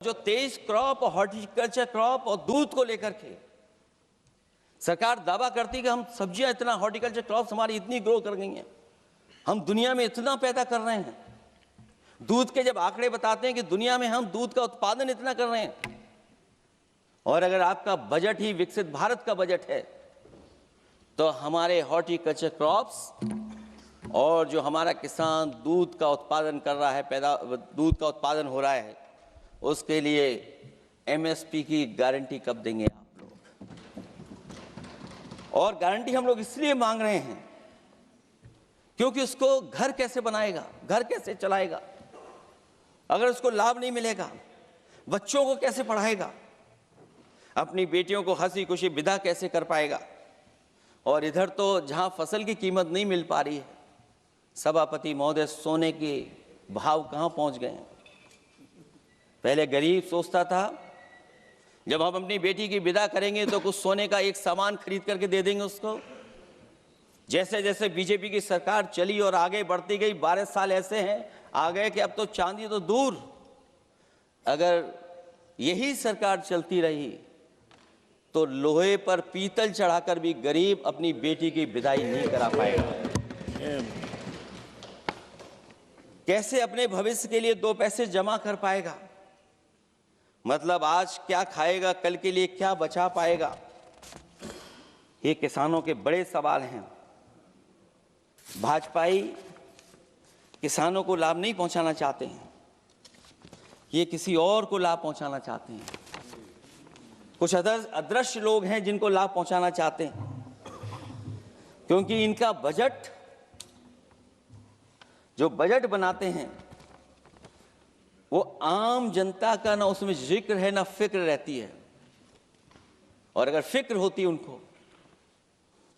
जो 23 क्रॉप और horticulture crop और दूध को लेकर के सरकार दावा करती है कि हम सब्जियां इतना, हॉर्टिकल्चर क्रॉप्स हमारी इतनी ग्रो कर गई हैं, हम दुनिया में इतना पैदा कर रहे हैं। दूध के जब आंकड़े बताते हैं कि दुनिया में हम दूध का उत्पादन इतना कर रहे हैं, और अगर आपका बजट ही विकसित भारत का बजट है, तो हमारे हॉर्टिकल्चर क्रॉप्स और जो हमारा किसान दूध का उत्पादन कर रहा है, दूध का उत्पादन हो रहा है, उसके लिए एमएसपी की गारंटी कब देंगे आप लोग? और गारंटी हम लोग इसलिए मांग रहे हैं क्योंकि उसको घर कैसे बनाएगा, घर कैसे चलाएगा, अगर उसको लाभ नहीं मिलेगा, बच्चों को कैसे पढ़ाएगा, अपनी बेटियों को हंसी खुशी विदा कैसे कर पाएगा? और इधर तो जहां फसल की कीमत नहीं मिल पा रही है, सभापति महोदय, सोने के भाव कहां पहुंच गए हैं। पहले गरीब सोचता था जब हम अपनी बेटी की विदा करेंगे तो कुछ सोने का एक सामान खरीद करके दे देंगे उसको। जैसे जैसे बीजेपी की सरकार चली और आगे बढ़ती गई, 12 साल ऐसे हैं आ गए कि अब तो चांदी तो दूर, अगर यही सरकार चलती रही तो लोहे पर पीतल चढ़ाकर भी गरीब अपनी बेटी की विदाई नहीं करा पाएगा। कैसे अपने भविष्य के लिए 2 पैसे जमा कर पाएगा? मतलब आज क्या खाएगा, कल के लिए क्या बचा पाएगा? ये किसानों के बड़े सवाल हैं। भाजपाई किसानों को लाभ नहीं पहुंचाना चाहते हैं, ये किसी और को लाभ पहुंचाना चाहते हैं। कुछ अदृश्य लोग हैं जिनको लाभ पहुंचाना चाहते हैं, क्योंकि इनका बजट, जो बजट बनाते हैं, वो आम जनता का ना उसमें जिक्र है ना फिक्र रहती है। और अगर फिक्र होती उनको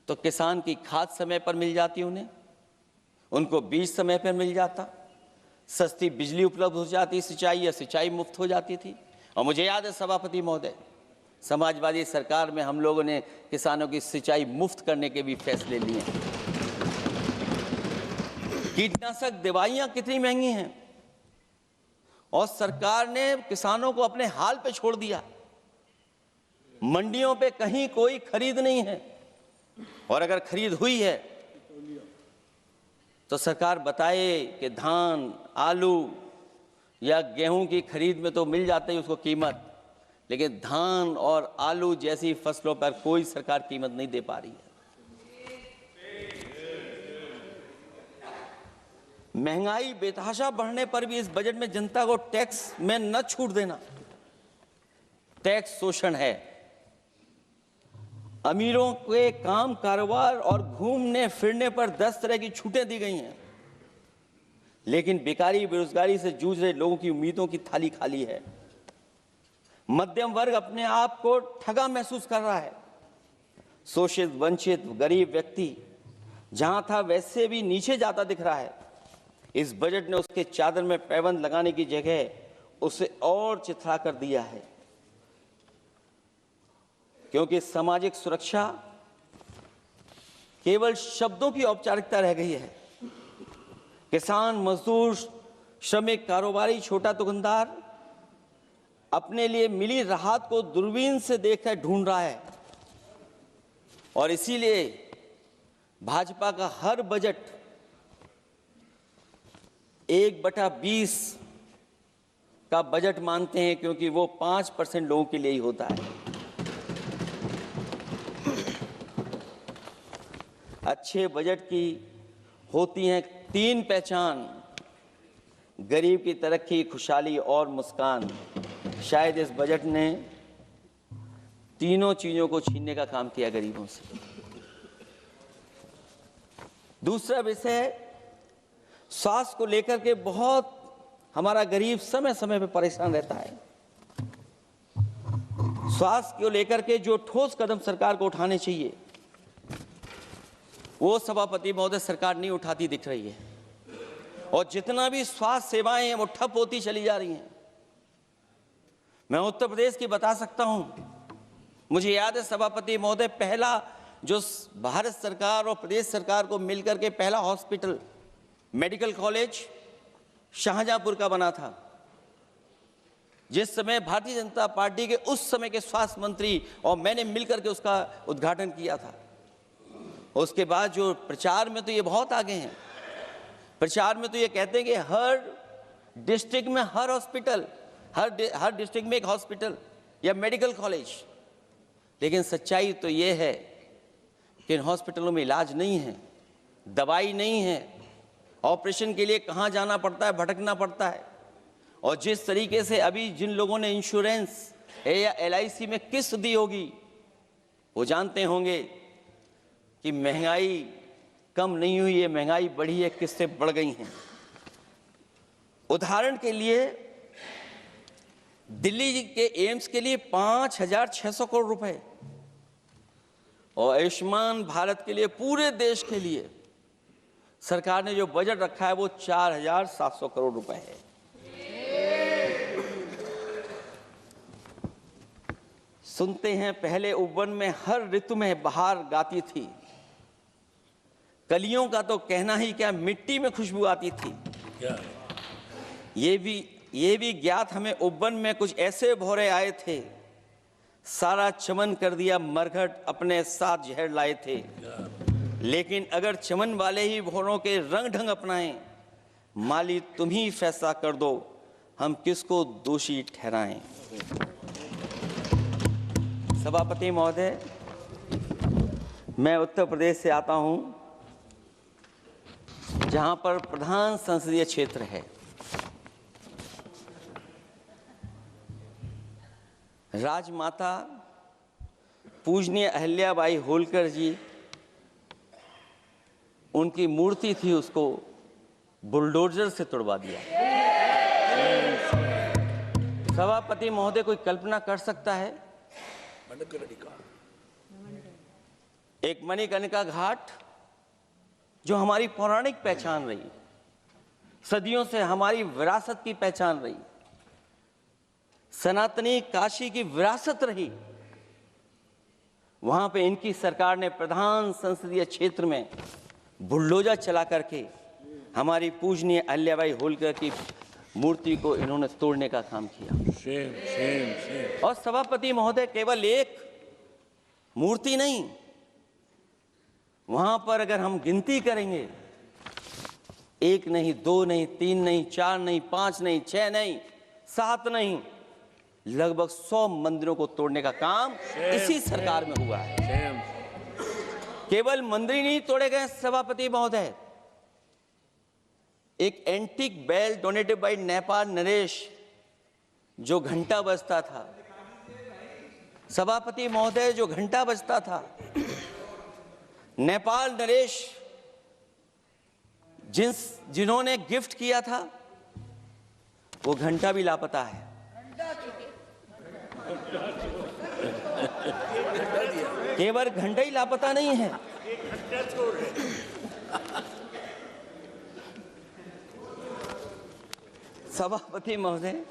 तो किसान की खाद समय पर मिल जाती, उनको बीज समय पर मिल जाता, सस्ती बिजली उपलब्ध हो जाती, सिंचाई या सिंचाई मुफ्त हो जाती थी। और मुझे याद है सभापति महोदय, समाजवादी सरकार में हम लोगों ने किसानों की सिंचाई मुफ्त करने के भी फैसले लिए। कीटनाशक दवाइयां कितनी महंगी हैं और सरकार ने किसानों को अपने हाल पे छोड़ दिया। मंडियों पे कहीं कोई खरीद नहीं है, और अगर खरीद हुई है तो सरकार बताए कि धान, आलू या गेहूं की खरीद में तो मिल जाती है उसको कीमत, लेकिन धान और आलू जैसी फसलों पर कोई सरकार कीमत नहीं दे पा रही है। महंगाई बेतहाशा बढ़ने पर भी इस बजट में जनता को टैक्स में न छूट देना टैक्स शोषण है। अमीरों के काम कारोबार और घूमने फिरने पर 10 तरह की छूटें दी गई हैं, लेकिन बेकारी बेरोजगारी से जूझ रहे लोगों की उम्मीदों की थाली खाली है। मध्यम वर्ग अपने आप को ठगा महसूस कर रहा है। शोषित, वंचित, गरीब व्यक्ति जहां था वैसे भी नीचे जाता दिख रहा है। इस बजट ने उसके चादर में पैबंद लगाने की जगह उसे और चिथड़ा कर दिया है, क्योंकि सामाजिक सुरक्षा केवल शब्दों की औपचारिकता रह गई है। किसान, मजदूर, श्रमिक, कारोबारी, छोटा दुकानदार अपने लिए मिली राहत को दूरबीन से देखकर ढूंढ रहा है, और इसीलिए भाजपा का हर बजट 1/20 का बजट मानते हैं, क्योंकि वो 5% लोगों के लिए ही होता है। अच्छे बजट की होती हैं 3 पहचान: गरीब की तरक्की, खुशहाली और मुस्कान। शायद इस बजट ने तीनों चीजों को छीनने का काम किया गरीबों से। दूसरा विषय, स्वास्थ्य को लेकर के बहुत हमारा गरीब समय समय पर परेशान रहता है। स्वास्थ्य को लेकर के जो ठोस कदम सरकार को उठाने चाहिए, वो सभापति महोदय सरकार नहीं उठाती दिख रही है, और जितना भी स्वास्थ्य सेवाएं हैं वो ठप होती चली जा रही हैं। मैं उत्तर प्रदेश की बता सकता हूं, मुझे याद है सभापति महोदय, पहला जो भारत सरकार और प्रदेश सरकार को मिलकर के पहला हॉस्पिटल, मेडिकल कॉलेज शाहजहांपुर का बना था। जिस समय भारतीय जनता पार्टी के उस समय के स्वास्थ्य मंत्री और मैंने मिलकर के उसका उद्घाटन किया था। उसके बाद जो प्रचार में तो ये बहुत आगे हैं, प्रचार में तो ये कहते हैं कि हर डिस्ट्रिक्ट में हर हॉस्पिटल, हर डिस्ट्रिक्ट में एक हॉस्पिटल या मेडिकल कॉलेज, लेकिन सच्चाई तो ये है कि इन हॉस्पिटलों में इलाज नहीं है, दवाई नहीं है, ऑपरेशन के लिए कहाँ जाना पड़ता है, भटकना पड़ता है। और जिस तरीके से अभी जिन लोगों ने इंश्योरेंस या LIC में किस्त दी होगी, वो जानते होंगे कि महंगाई कम नहीं हुई है, महंगाई बढ़ी है, किस्तें बढ़ गई हैं। उदाहरण के लिए दिल्ली के एम्स के लिए 5,600 करोड़ रुपए और आयुष्मान भारत के लिए पूरे देश के लिए सरकार ने जो बजट रखा है वो 4,700 करोड़ रुपए है। सुनते हैं पहले उपवन में हर ऋतु में बहार गाती थी, कलियों का तो कहना ही क्या, मिट्टी में खुशबू आती थी। ये भी ज्ञात हमें उपवन में कुछ ऐसे भौरे आए थे, सारा चमन कर दिया मरघट, अपने साथ जहर लाए थे। लेकिन अगर चमन वाले ही भौरों के रंग ढंग अपनाएं, माली तुम ही फैसला कर दो, हम किसको दोषी ठहराएं। सभापति महोदय, मैं उत्तर प्रदेश से आता हूं, जहां पर प्रधान संसदीय क्षेत्र है। राजमाता पूजनीय अहिल्याबाई होलकर जी, उनकी मूर्ति थी, उसको बुलडोजर से तोड़वा दिया। सभापति महोदय, कोई कल्पना कर सकता है एक मणिकर्णिका घाट जो हमारी पौराणिक पहचान रही, सदियों से हमारी विरासत की पहचान रही, सनातनी काशी की विरासत रही, वहां पे इनकी सरकार ने प्रधान संसदीय क्षेत्र में बुलडोजर चला करके हमारी पूजनीय अहिल्याबाई होलकर की मूर्ति को इन्होंने तोड़ने का काम किया। शेम। और सभापति महोदय, केवल एक मूर्ति नहीं, वहां पर अगर हम गिनती करेंगे, 1 नहीं, 2 नहीं, 3 नहीं, 4 नहीं, 5 नहीं, 6 नहीं, 7 नहीं, लगभग 100 मंदिरों को तोड़ने का काम इसी सरकार में हुआ है। केवल मंदिर नहीं तोड़े गए सभापति महोदय, एक antique bell donated by Nepal नरेश, जो घंटा बजता था, सभापति महोदय, जो घंटा बजता था, नेपाल नरेश जिन्होंने गिफ्ट किया था, वो घंटा भी लापता है। केवल घंटा ही लापता नहीं है, सभापति महोदय,